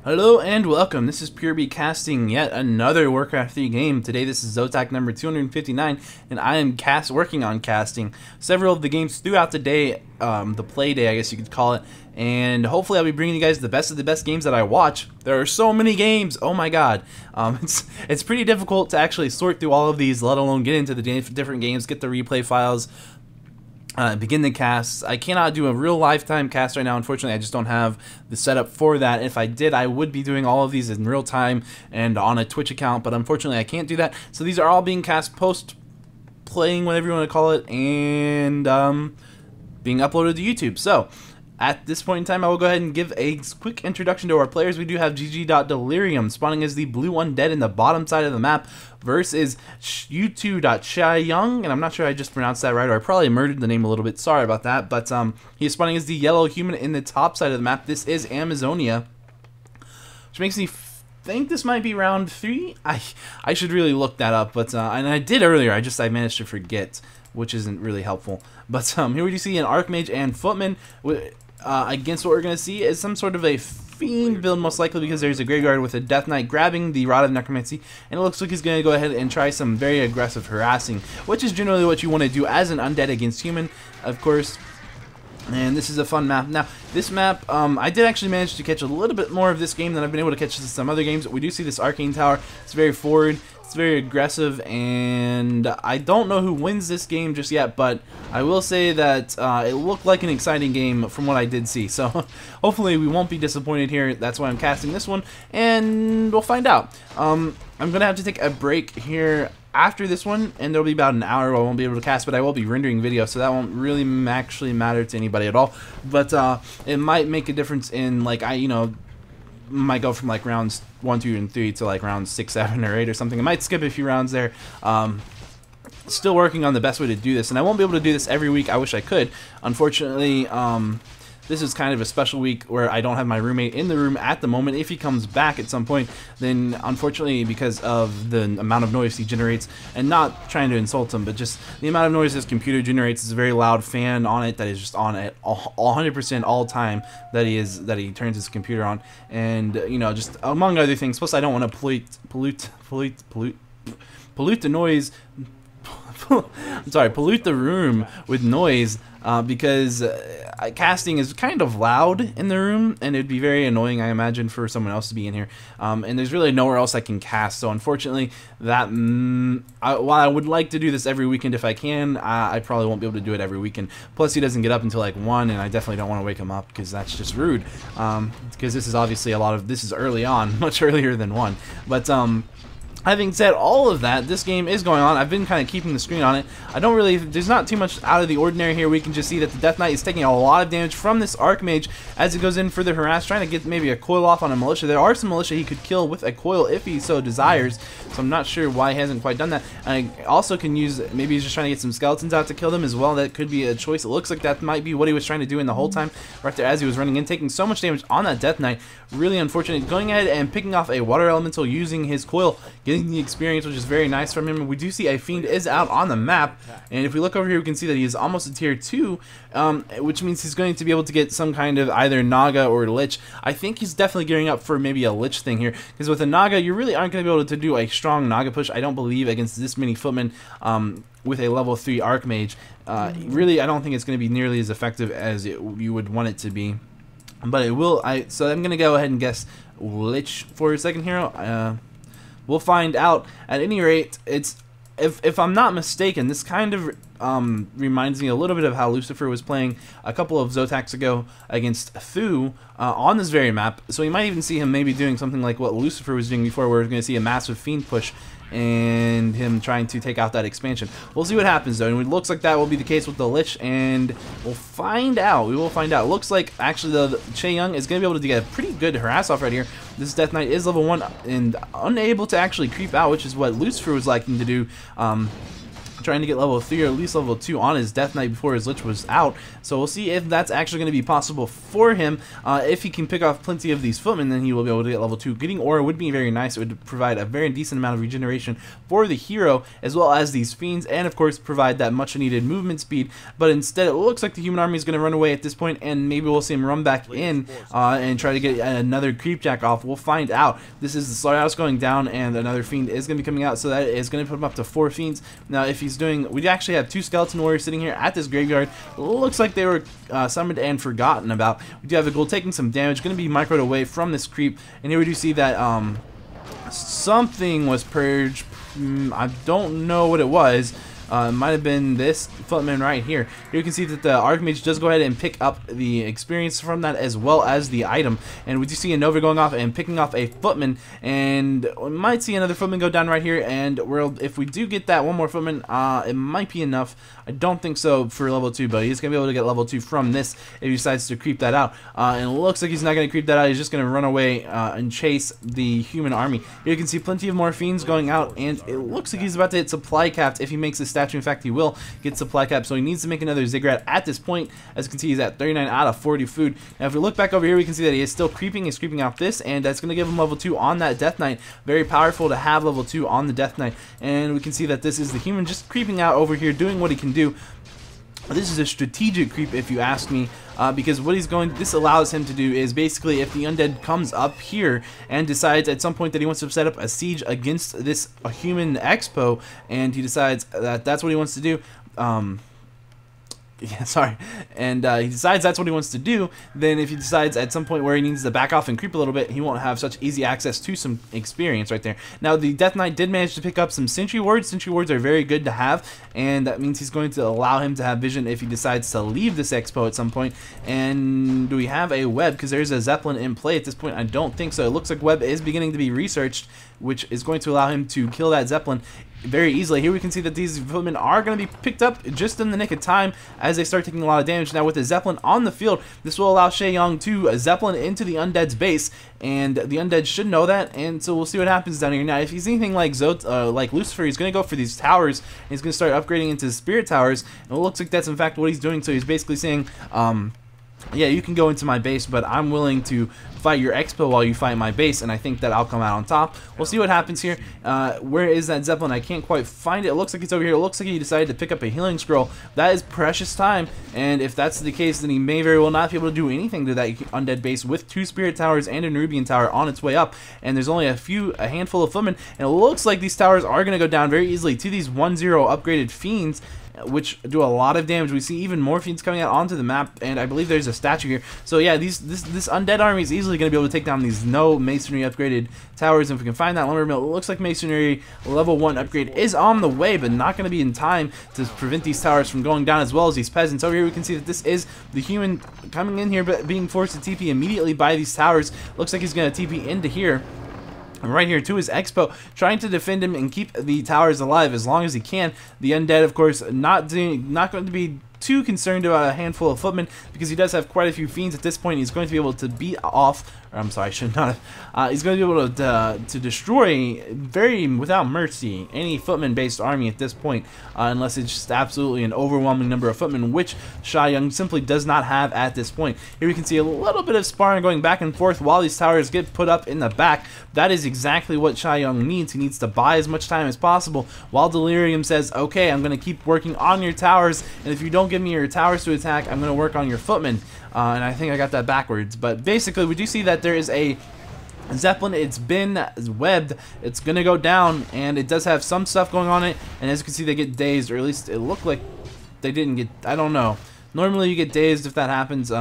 Hello and welcome. This is Purebe casting yet another Warcraft 3 game. Today this is ZOTAC number 259 and I am working on casting several of the games throughout the day, the play day I guess you could call it, and hopefully I'll be bringing you guys the best of the best games that I watch. There are so many games, oh my god. It's pretty difficult to actually sort through all of these, let alone get into the different games, get the replay files, begin the casts. I cannot do a real lifetime cast right now, unfortunately. I just don't have the setup for that. If I did, I would be doing all of these in real time and on a Twitch account, but unfortunately I can't do that. So these are all being cast post-playing, whatever you want to call it, and being uploaded to YouTube. So at this point in time, I will go ahead and give a quick introduction to our players. We do have GG.DeLiRIuM spawning as the blue undead in the bottom side of the map versus U2.ChaeYoung, and I'm not sure I just pronounced that right, or I probably murdered the name a little bit. Sorry about that, but he's spawning as the yellow human in the top side of the map. This is Amazonia, which makes me think this might be round 3. I should really look that up, but and I did earlier. I managed to forget, which isn't really helpful. But here we do see an Archmage and Footman. Against what we're going to see is some sort of a Fiend build, most likely because there's a Graveyard with a Death Knight grabbing the Rod of Necromancy, and it looks like he's going to go ahead and try some very aggressive harassing, which is generally what you want to do as an undead against human, of course. And this is a fun map. Now, this map, I did actually manage to catch a little bit more of this game than I've been able to catch in some other games. We do see this Arcane Tower. It's very forward. It's very aggressive, and I don't know who wins this game just yet, but I will say that it looked like an exciting game from what I did see. So hopefully we won't be disappointed here. That's why I'm casting this one, and we'll find out. I'm going to have to take a break here after this one, and there'll be about an hour where I won't be able to cast, but I will be rendering video, so that won't really actually matter to anybody at all. But it might make a difference in, like, might go from like rounds 1, 2, and 3 to like rounds 6, 7, or 8 or something. I might skip a few rounds there. Still working on the best way to do this, and I won't be able to do this every week. I wish I could. Unfortunately, this is kind of a special week where I don't have my roommate in the room at the moment. If he comes back at some point, then unfortunately, because of the amount of noise he generates, and not trying to insult him, but just the amount of noise his computer generates, is a very loud fan on it that is just on at 100% all time that he turns his computer on, and just among other things. Plus, I don't want to pollute the noise. I'm sorry, pollute the room with noise, because casting is kind of loud in the room, and it'd be very annoying, I imagine, for someone else to be in here. And there's really nowhere else I can cast, so unfortunately, that while I would like to do this every weekend if I can, I probably won't be able to do it every weekend. Plus, he doesn't get up until like 1, and I definitely don't want to wake him up because that's just rude. Because this is obviously this is early on, much earlier than 1. But having said all of that, this game is going on. I've been kind of keeping the screen on it. There's not too much out of the ordinary here. We can just see that the Death Knight is taking a lot of damage from this Archmage as it goes in for the harass, trying to get maybe a coil off on a militia. There are some militia he could kill with a coil if he so desires, so I'm not sure why he hasn't quite done that. And I also can use, maybe he's just trying to get some skeletons out to kill them as well. That could be a choice. It looks like that might be what he was trying to do in the whole time, right there as he was running in, taking so much damage on that Death Knight. Really unfortunate. Going ahead and picking off a Water Elemental using his coil, getting the experience, which is very nice from him. We do see a Fiend is out on the map, and if we look over here, we can see that he is almost a tier 2, which means he's going to be able to get some kind of either Naga or Lich. I think he's definitely gearing up for maybe a Lich thing here, because with a Naga, you really aren't going to be able to do a strong Naga push, I don't believe, against this many footmen with a level 3 Archmage. Really, I don't think it's going to be nearly as effective as you would want it to be. But it will. So I'm going to go ahead and guess Lich for a second here. We'll find out. At any rate, if I'm not mistaken, this kind of reminds me a little bit of how Lucifer was playing a couple of ZOTACs ago against Thu on this very map. So you might even see him maybe doing something like what Lucifer was doing before, where we're going to see a massive Fiend push and him trying to take out that expansion. We'll see what happens though, and it looks like that will be the case with the Lich, and we'll find out. We will find out. It looks like actually the ChaeYoung is going to be able to get a pretty good harass off right here. This Death Knight is level 1 and unable to actually creep out, which is what Lucifer was liking to do trying to get level 3 or at least level 2 on his Death Knight before his Lich was out. So we'll see if that's actually going to be possible for him. If he can pick off plenty of these footmen, then he will be able to get level 2. Getting Aura would be very nice. It would provide a very decent amount of regeneration for the hero, as well as these fiends, and of course provide that much needed movement speed. But instead it looks like the human army is going to run away at this point, and maybe we'll see him run back in and try to get another creepjack off. We'll find out. This is the slaughterhouse going down, and another fiend is going to be coming out, so that is going to put him up to 4 fiends. Now if he's doing, we actually have 2 skeleton warriors sitting here at this graveyard. Looks like they were summoned and forgotten about. We do have a gold taking some damage, going to be microed away from this creep, and here we do see that something was purged. I don't know what it was. It might have been this footman right here. Here you can see that the Archmage does go ahead and pick up the experience from that, as well as the item. And we do see a Nova going off and picking off a footman, and we might see another footman go down right here. And if we do get that one more footman, it might be enough. I don't think so for level 2, but he's going to be able to get level 2 from this if he decides to creep that out. And it looks like he's not going to creep that out. He's just going to run away and chase the human army. Here you can see plenty of more fiends going out, and it looks like he's about to hit supply capped if he makes a statue. In fact, he will get supply capped, so he needs to make another ziggurat at this point. As you can see, he's at 39 out of 40 food. Now if we look back over here, we can see that he is still creeping. He's creeping out this, and that's going to give him level 2 on that Death Knight. Very powerful to have level 2 on the Death Knight. And we can see that this is the human just creeping out over here, doing what he can do. This is a strategic creep, if you ask me, because what this allows him to do is basically, if the undead comes up here and decides at some point that he wants to set up a siege against this human expo, and he decides that that's what he wants to do, yeah, sorry, and he decides that's what he wants to do, then if he decides at some point where he needs to back off and creep a little bit, he won't have such easy access to some experience right there. Now the Death Knight did manage to pick up some Sentry Wards. Sentry Wards are very good to have, and that means he's going to allow him to have vision if he decides to leave this expo at some point. And do we have a web? Because there's a Zeppelin in play at this point. I don't think so. It looks like web is beginning to be researched, which is going to allow him to kill that Zeppelin very easily. Here we can see that these footmen are going to be picked up just in the nick of time as they start taking a lot of damage. Now with the Zeppelin on the field, this will allow ChaeYoung to Zeppelin into the undead's base, and the undead should know that, and so we'll see what happens down here. Now if he's anything like like Lucifer, he's going to go for these towers, and he's going to start upgrading into spirit towers, and it looks like that's in fact what he's doing. So he's basically saying, yeah, you can go into my base, but I'm willing to fight your expo while you fight my base, and I think that I'll come out on top. We'll see what happens here. Where is that Zeppelin? I can't quite find it. It looks like it's over here. It looks like he decided to pick up a healing scroll. That is precious time, and if that's the case, then he may very well not be able to do anything to that undead base with 2 spirit towers and a Nerubian tower on its way up, and there's only a handful of footmen, and it looks like these towers are going to go down very easily to these 1-0 upgraded fiends, which do a lot of damage. We see even more fiends coming out onto the map, and I believe there's a statue here. So yeah, this undead army is easily going to be able to take down these no masonry upgraded towers. And if we can find that lumber mill, it looks like masonry level 1 upgrade is on the way, but not going to be in time to prevent these towers from going down, as well as these peasants. Over here we can see that this is the human coming in here, but being forced to TP immediately by these towers. Looks like he's going to TP into here. Right here to his expo, trying to defend him and keep the towers alive as long as he can. The undead, of course, not going to be too concerned about a handful of footmen, because he does have quite a few fiends at this point. He's going to be able to beat off, or I'm sorry, I should not have. He's going to be able to destroy without mercy any footman based army at this point, unless it's just absolutely an overwhelming number of footmen, which ChaeYoung simply does not have at this point. Here we can see a little bit of sparring going back and forth while these towers get put up in the back. That is exactly what ChaeYoung needs. He needs to buy as much time as possible while DeLiRIuM says, okay, I'm going to keep working on your towers, and if you don't give me your towers to attack, I'm going to work on your footmen. And I think I got that backwards, but basically we do see that there is a Zeppelin. It's been webbed. It's going to go down, and it does have some stuff going on it, and as you can see, they get dazed, or at least it looked like they didn't get, I don't know. Normally you get dazed if that happens.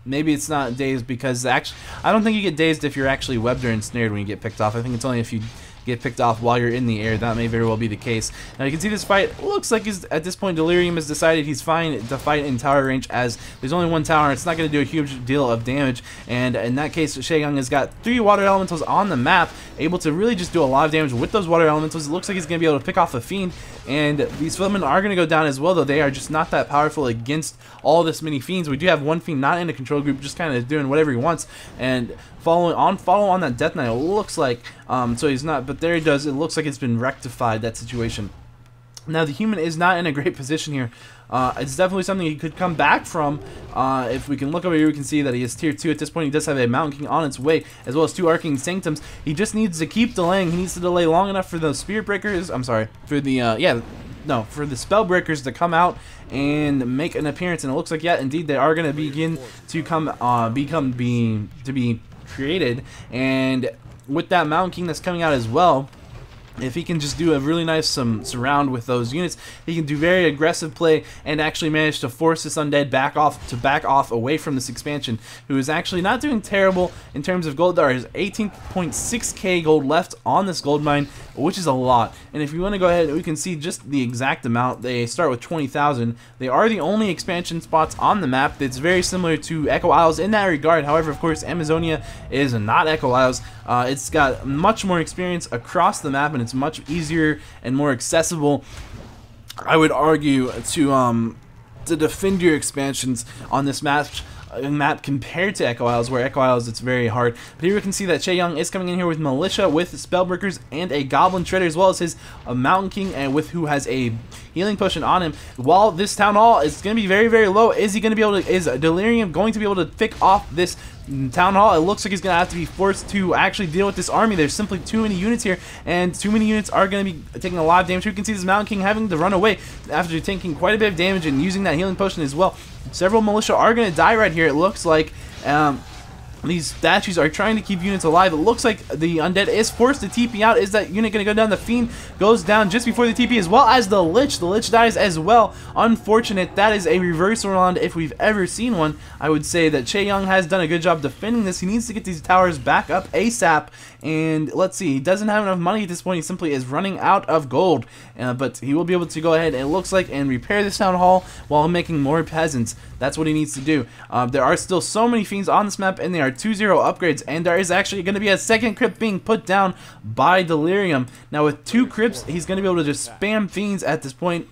Maybe it's not dazed because actually, I don't think you get dazed if you're actually webbed or ensnared when you get picked off. I think it's only if you get picked off while you're in the air. That may very well be the case. Now you can see this fight looks like at this point DeLiRIuM has decided he's fine to fight in tower range, as there's only one tower. It's not going to do a huge deal of damage, and in that case ChaeYoung has got 3 water elementals on the map, able to really just do a lot of damage with those water elementals. It looks like he's going to be able to pick off a fiend, and these footmen are going to go down as well, though they are just not that powerful against all this many fiends. We do have one fiend not in a control group, just kind of doing whatever he wants, and follow on that Death Knight. It looks like so he's not, but there he does. It looks like it's been rectified, that situation. Now, the human is not in a great position here. It's definitely something he could come back from. If we can look over here, we can see that he is tier 2 at this point. He does have a Mountain King on its way, as well as 2 Arcane Sanctums. He just needs to keep delaying. He needs to delay long enough for those Spirit Breakers. I'm sorry, for the for the Spell Breakers to come out and make an appearance. And it looks like, yeah, indeed, they are going to begin to be created. And with that Mountain King that's coming out as well, if he can just do a really nice surround with those units, he can do very aggressive play and actually manage to force this undead back off away from this expansion, who is actually not doing terrible in terms of gold. There is 18.6k gold left on this gold mine, which is a lot. And if you want to go ahead, we can see just the exact amount. They start with 20,000. They are the only expansion spots on the map that's very similar to Echo Isles in that regard. However, of course, Amazonia is not Echo Isles. It's got much more experience across the map, and it's much easier and more accessible, I would argue, to defend your expansions on this map compared to Echo Isles, where Echo Isles it's very hard. But here we can see that ChaeYoung is coming in here with Militia, with Spellbreakers, and a Goblin Shredder, as well as his Mountain King, and who has a healing potion on him. While this Town Hall is going to be very, very low, is DeLiRIuM going to be able to pick off this Town Hall? It looks like he's going to have to be forced to actually deal with this army. There's simply too many units here, and too many units are going to be taking a lot of damage. You can see this Mountain King having to run away after taking quite a bit of damage and using that healing potion as well. Several militia are going to die right here, it looks like. These statues are trying to keep units alive. It looks like the undead is forced to TP out. Is that unit going to go down? The Fiend goes down just before the TP, as well as the Lich. The Lich dies as well. Unfortunate. That is a reversal round if we've ever seen one. I would say that ChaeYoung has done a good job defending this. He needs to get these towers back up ASAP. And let's see, he doesn't have enough money at this point. He simply is running out of gold. But he will be able to go ahead, it looks like, and repair this Town Hall while making more peasants. That's what he needs to do. There are still so many fiends on this map, and they are 2-0 upgrades, and there is actually going to be a second crypt being put down by DeLiRIuM. Now with 2 crypts, he's going to be able to just spam fiends at this point.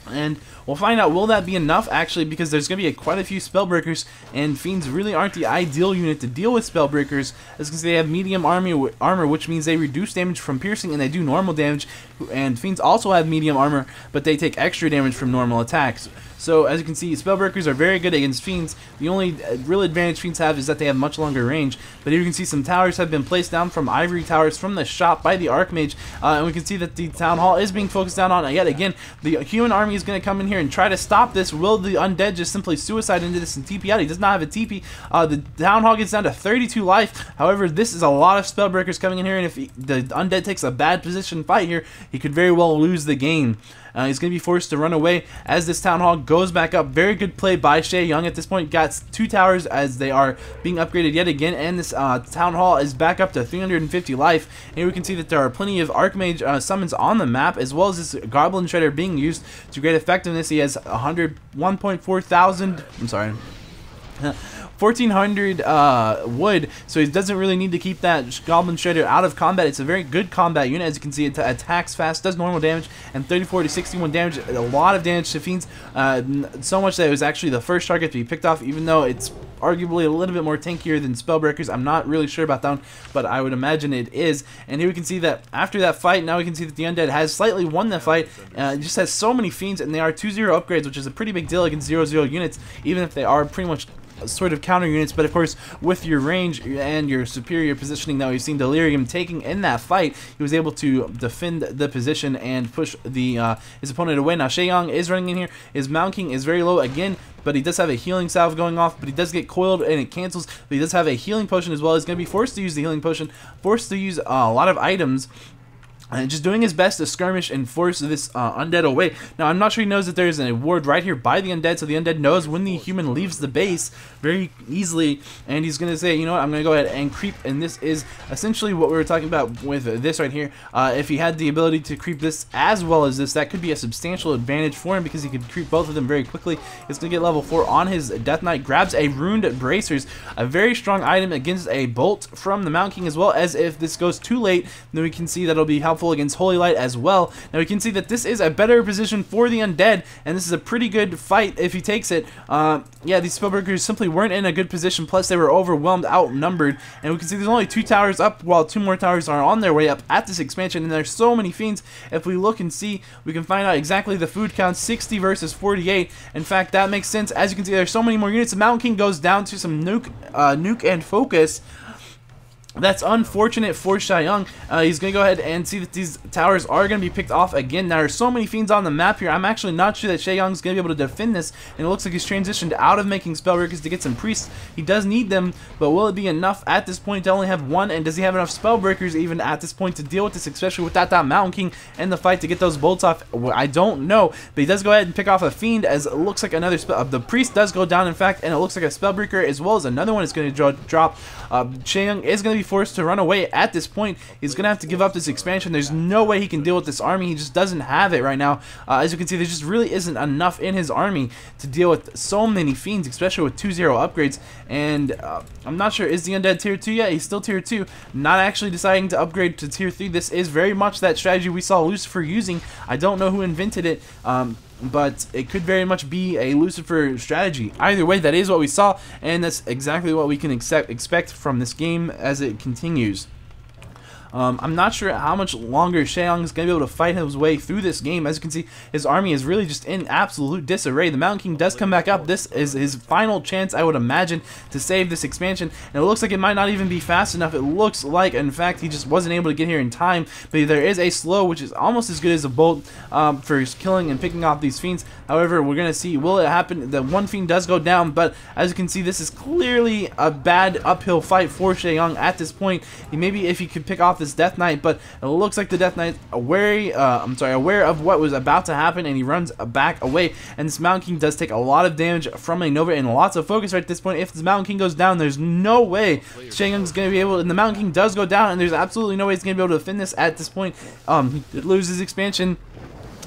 And we'll find out, will that be enough actually, because there's going to be quite a few Spellbreakers, and Fiends really aren't the ideal unit to deal with Spellbreakers, as you can see they have medium armor, which means they reduce damage from piercing and they do normal damage, and Fiends also have medium armor, but they take extra damage from normal attacks. So as you can see, Spellbreakers are very good against Fiends. The only real advantage Fiends have is that they have much longer range. But here you can see some towers have been placed down from Ivory Towers from the shop by the Archmage. And we can see that the Town Hall is being focused down on yet again. The human army is going to come in here and try to stop this. Will the undead just simply suicide into this and TP out? He does not have a TP. The Town Hall gets down to 32 life. However, this is a lot of Spellbreakers coming in here, and if the undead takes a bad position fight here, he could very well lose the game. He's going to be forced to run away as this Town Hall goes back up. Very good play by ChaeYoung at this point. Got 2 towers as they are being upgraded yet again, and this Town Hall is back up to 350 life. And here we can see that there are plenty of Archmage summons on the map, as well as this Goblin Shredder being used to great effectiveness. He has 1.400 wood, so he doesn't really need to keep that Goblin Shredder out of combat. It's a very good combat unit. As you can see, it attacks fast, does normal damage, and 34 to 61 damage. A lot of damage to Fiends, so much that it was actually the first target to be picked off, even though it's arguably a little bit more tankier than Spellbreakers. I'm not really sure about that one, but I would imagine it is. And here we can see that after that fight, now we can see that the Undead has slightly won the fight. It just has so many Fiends, and they are 2-0 upgrades, which is a pretty big deal against 0-0 units, even if they are pretty much sort of counter units. But of course, with your range and your superior positioning that we've seen DeLiRIuM taking in that fight, he was able to defend the position and push the his opponent away. Now ChaeYoung is running in here. His Mountain King is very low again, but he does have a healing salve going off, but he does get coiled and it cancels. But he does have a healing potion as well. He's going to be forced to use the healing potion, forced to use a lot of items, and just doing his best to skirmish and force this undead away. Now, I'm not sure he knows that there's an ward right here by the undead, so the undead knows when the human leaves the base very easily, and he's going to say, you know what, I'm going to go ahead and creep, and this is essentially what we were talking about with this right here. If he had the ability to creep this as well as this, that could be a substantial advantage for him, because he could creep both of them very quickly. It's going to get level 4 on his Death Knight, grabs a Ruined Bracers, a very strong item against a bolt from the Mountain King, as well as if this goes too late, then we can see that it'll be helpful helpful against Holy Light as well. Now we can see that this is a better position for the Undead, and this is a pretty good fight if he takes it. Yeah, these Spellbreakers simply weren't in a good position, plus they were overwhelmed, outnumbered, and we can see there's only 2 towers up, while 2 more towers are on their way up at this expansion, and there's so many fiends. If we look and see, we can find out exactly the food count, 60 versus 48. In fact, that makes sense. As you can see, there's so many more units. The Mountain King goes down to some nuke and focus. That's unfortunate for ChaeYoung. He's going to go ahead and see that these towers are going to be picked off again. Now, there's so many fiends on the map here. I'm actually not sure that ChaeYoung's going to be able to defend this, and it looks like he's transitioned out of making Spellbreakers to get some priests. He does need them, but will it be enough at this point to only have 1? And does he have enough Spellbreakers even at this point to deal with this, especially with that Mountain King and the fight to get those bolts off? I don't know, but he does go ahead and pick off a fiend, as it looks like another the priest does go down, in fact, and it looks like a Spellbreaker as well as another one is going to drop. ChaeYoung is going to be forced to run away at this point. He's going to have to give up this expansion. There's no way he can deal with this army. He just doesn't have it right now. As you can see, there just really isn't enough in his army to deal with so many fiends, especially with 2-0 upgrades. And I'm not sure, is the Undead tier 2 yet? He's still tier 2, not actually deciding to upgrade to tier 3. This is very much that strategy we saw Lucifer using. I don't know who invented it, but it could very much be a Lucifer strategy. Either way, that is what we saw, and that's exactly what we can expect from this game as it continues. I'm not sure how much longer ChaeYoung is going to be able to fight his way through this game. As you can see, his army is really just in absolute disarray. The Mountain King does come back up. This is his final chance, I would imagine, to save this expansion. And it looks like it might not even be fast enough. It looks like, in fact, he just wasn't able to get here in time. But there is a slow, which is almost as good as a bolt for killing and picking off these fiends. However, we're going to see, will it happen? The one fiend does go down, but as you can see, this is clearly a bad uphill fight for ChaeYoung at this point. Maybe if he could pick off this Death Knight, but it looks like the Death Knight aware of what was about to happen, and he runs back away. And this Mountain King does take a lot of damage from a Nova and lots of focus right at this point. If this Mountain King goes down, there's no way ChaeYoung's going to be able to, and the Mountain King does go down, and there's absolutely no way he's going to be able to defend this at this point. He could lose his expansion,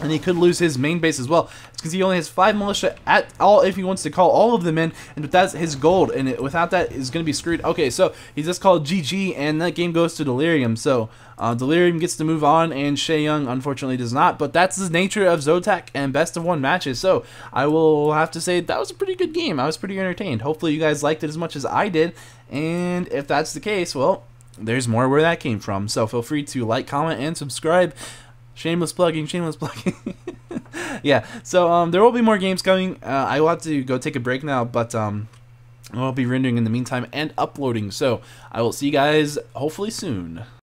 and he could lose his main base as well. It's because he only has 5 militia at all if he wants to call all of them in, and that's his gold, and without that, is going to be screwed. Okay, so he just called GG, and that game goes to DeLiRIuM. So DeLiRIuM gets to move on, and ChaeYoung unfortunately does not, but that's the nature of ZOTAC and best of 1 matches. So I will have to say that was a pretty good game. I was pretty entertained. Hopefully you guys liked it as much as I did, and if that's the case, well, there's more where that came from. So feel free to like, comment, and subscribe. Shameless plugging, shameless plugging. Yeah, so there will be more games coming. I will have to go take a break now, but I'll be rendering in the meantime and uploading. So I will see you guys hopefully soon.